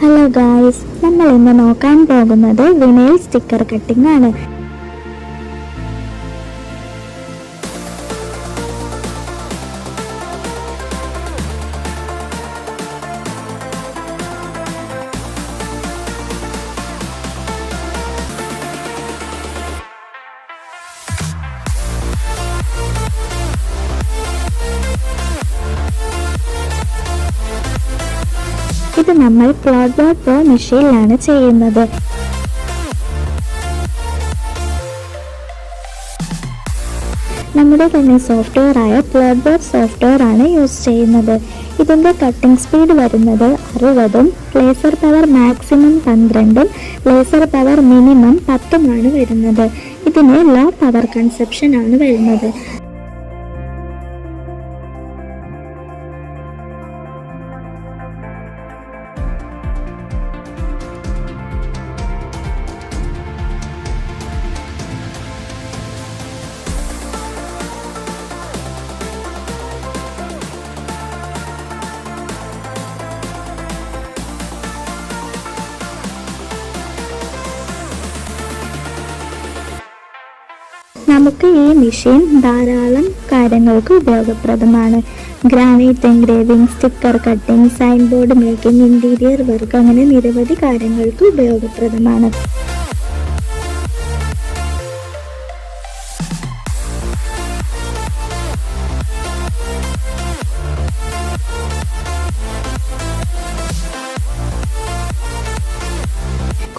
Hello guys, നമ്മൾ ഇന്ന് നോക്കാൻ പോകുന്നത് വിനൈൽ സ്റ്റിക്കർ കട്ടിംഗ് ആണ്. ഇത് നമ്മൾ Plotbot Pro മെഷീനിലാണ് ചെയ്യുന്നത്. നമ്മുടെ തന്നെ സോഫ്റ്റ്വെയർ ആയ Plotbot സോഫ്റ്റ്വെയർ ആണ് യൂസ് ചെയ്യുന്നത്. ഇതിൻ്റെ കട്ടിംഗ് സ്പീഡ് വരുന്നത് 60ഉം ലേസർ പവർ മാക്സിമം 12ഉം ലേസർ പവർ മിനിമം 10ഉമാണ് വരുന്നത്. ഇതിന് ലോ പവർ കൺസപ്ഷൻ ആണ് വരുന്നത്. നമുക്ക് ഈ മെഷീൻ ധാരാളം കാര്യങ്ങൾക്ക് ഉപയോഗപ്രദമാണ്. Granite engraving, sticker cutting, sign board making, interior work, അങ്ങനെ നിരവധി കാര്യങ്ങൾക്ക് ഉപയോഗപ്രദമാണ്.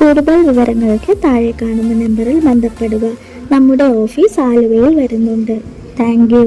കൂടുതൽ വിവരങ്ങൾക്ക് താഴെ കാണുന്ന നമ്പറിൽ ബന്ധപ്പെടുക. നമ്മുടെ ഓഫീസ് ആലുവയിൽ വരുന്നുണ്ട്. Thank you.